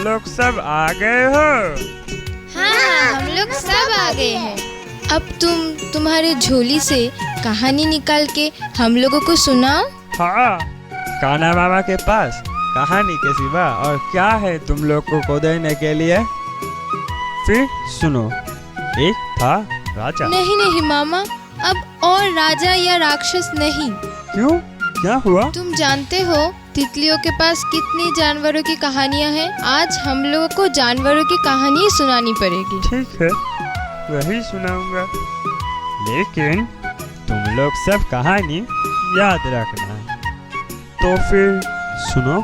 लोग सब आ गए हो? हाँ, हम लोग सब आ गए हैं। अब तुम्हारे झोली से कहानी निकाल के हम लोगों को सुनाओ। हाँ, कान्हा मामा के पास कहानी के सिवा और क्या है तुम लोग को देने के लिए? फिर सुनो, एक था राजा। नहीं मामा, अब और राजा या राक्षस नहीं। क्यों, क्या हुआ? तुम जानते हो तितलियों के पास कितनी जानवरों की कहानियाँ हैं। आज हम लोगों को जानवरों की कहानी सुनानी पड़ेगी। ठीक है, वही सुनाऊंगा, लेकिन तुम लोग सब कहानी याद रखना। तो फिर सुनो।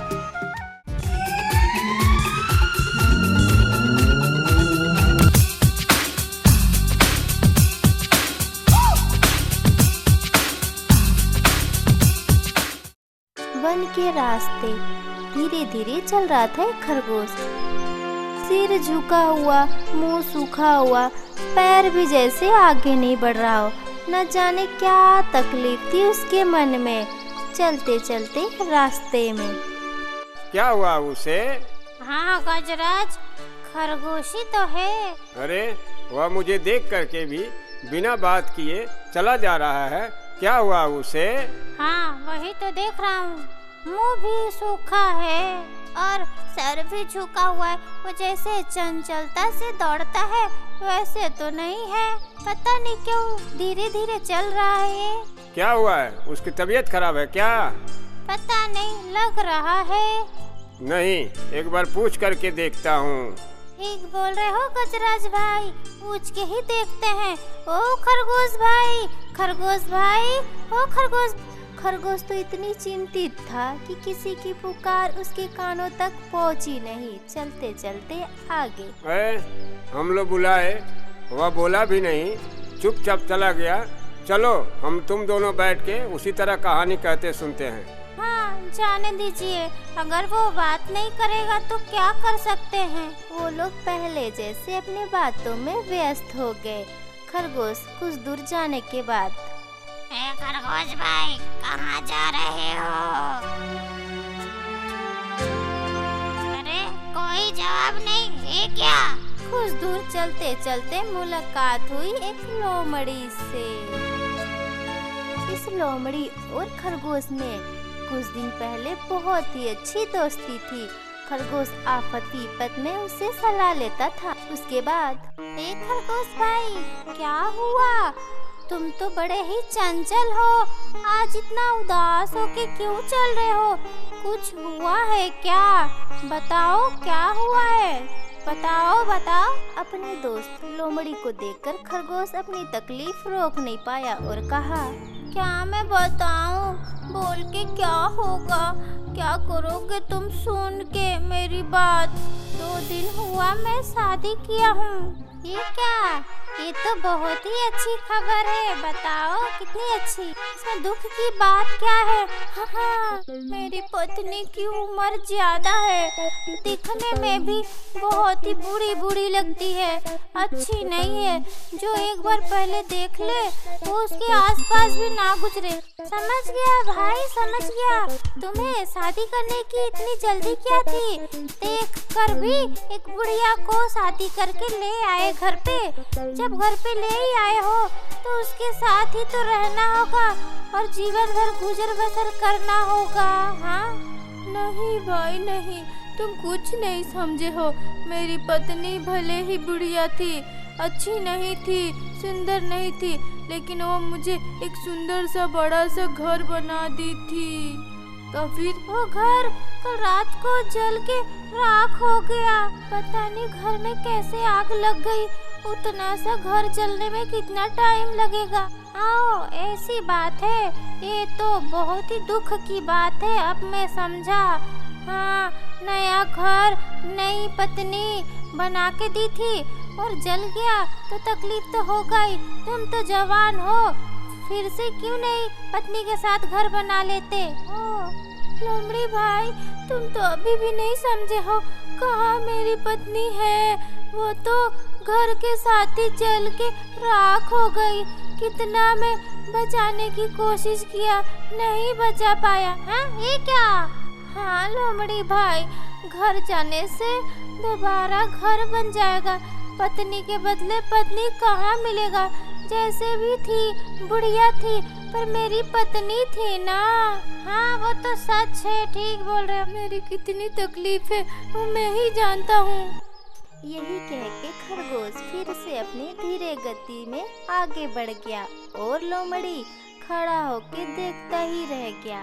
वन के रास्ते धीरे धीरे चल रहा था एक खरगोश। सिर झुका हुआ, मुंह सूखा हुआ, पैर भी जैसे आगे नहीं बढ़ रहा हो। न जाने क्या तकलीफ थी उसके मन में। चलते चलते रास्ते में क्या हुआ उसे? हाँ गजराज, खरगोशी तो है। अरे वह मुझे देख करके भी बिना बात किए चला जा रहा है। क्या हुआ उसे? हाँ वही तो देख रहा हूँ। मुंह भी सूखा है और सर भी झुका हुआ है। वो जैसे चंचलता से दौड़ता है वैसे तो नहीं है। पता नहीं क्यों धीरे धीरे चल रहा है ये। क्या हुआ है? उसकी तबीयत खराब है क्या? पता नहीं, लग रहा है। नहीं, एक बार पूछ करके देखता हूँ। ठीक बोल रहे हो गजराज भाई, पूछ के ही देखते हैं। ओ खरगोश भाई, खरगोश भाई, ओ खरगोश। खरगोश तो इतनी चिंतित था कि किसी की पुकार उसके कानों तक पहुंची नहीं। चलते चलते आगे। हम लोग बुलाए, वह बोला भी नहीं, चुपचाप चला गया। चलो हम तुम दोनों बैठ के उसी तरह कहानी कहते सुनते हैं। हाँ जाने दीजिए, अगर वो बात नहीं करेगा तो क्या कर सकते हैं। वो लोग पहले जैसे अपने बातों में व्यस्त हो गए। खरगोश कुछ दूर जाने के बाद, खरगोश भाई कहाँ जा रहे हो? अरे कोई जवाब नहीं है क्या? कुछ दूर चलते चलते मुलाकात हुई एक लोमड़ी से। इस लोमड़ी और खरगोश में कुछ दिन पहले बहुत ही अच्छी दोस्ती थी। खरगोश आफत विपत में उससे सलाह लेता था। उसके बाद, खरगोश भाई क्या हुआ? तुम तो बड़े ही चंचल हो, आज इतना उदास हो के क्यों चल रहे हो? कुछ हुआ है क्या? बताओ क्या हुआ है, बताओ बताओ। अपने दोस्त लोमड़ी को देखकर खरगोश अपनी तकलीफ रोक नहीं पाया और कहा, क्या मैं बताऊं? बोल के क्या होगा? क्या करोगे तुम सुन के मेरी बात? 2 दिन हुआ मैं शादी किया हूँ। ये क्या? ये तो बहुत ही अच्छी खबर है। बताओ कितनी अच्छी। इसमें दुख की बात क्या है? हाँ, मेरी पत्नी की उम्र ज्यादा है, दिखने में भी बहुत ही बूढ़ी बूढ़ी लगती है, अच्छी नहीं है। जो एक बार पहले देख ले वो उसके आसपास भी ना गुजरे। समझ गया भाई, समझ गया। तुम्हें शादी करने की इतनी जल्दी क्या थी? देख कर भी एक बुढ़िया को शादी करके ले आए घर पे। जब घर पे ले ही आए हो तो उसके साथ ही तो रहना होगा और जीवन भर गुजर बसर करना होगा। हाँ नहीं भाई नहीं, तुम कुछ नहीं समझे हो। मेरी पत्नी भले ही बुढ़िया थी, अच्छी नहीं थी, सुंदर नहीं थी, लेकिन वो मुझे एक सुंदर सा बड़ा सा घर बना दी थी। तो फिर वो घर कल रात को जल के राख हो गया। पता नहीं घर में कैसे आग लग गई। उतना सा घर जलने में कितना टाइम लगेगा? आओ, ऐसी बात है। ये तो बहुत ही दुख की बात है। अब मैं समझा। हाँ, नया घर नई पत्नी बना के दी थी और जल गया तो तकलीफ तो होगा ही। तुम तो जवान हो, फिर से क्यों नहीं पत्नी के साथ घर बना लेते? लोमड़ी भाई, तुम तो अभी भी नहीं समझे हो। कहाँ मेरी पत्नी है? वो तो घर के साथ ही जल के राख हो गई। कितना मैं बचाने की कोशिश किया, नहीं बचा पाया। हाँ ये क्या? हाँ लोमड़ी भाई, घर जाने से दोबारा घर बन जाएगा। पत्नी के बदले पत्नी कहाँ मिलेगा? जैसे भी थी बुढ़िया थी, पर मेरी पत्नी थी ना। हाँ वो तो सच है, ठीक बोल रहे हो। मेरी कितनी तकलीफ है वो मैं ही जानता हूँ। यही कह के खरगोश फिर से अपनी धीरे गति में आगे बढ़ गया और लोमड़ी खड़ा होके देखता ही रह गया।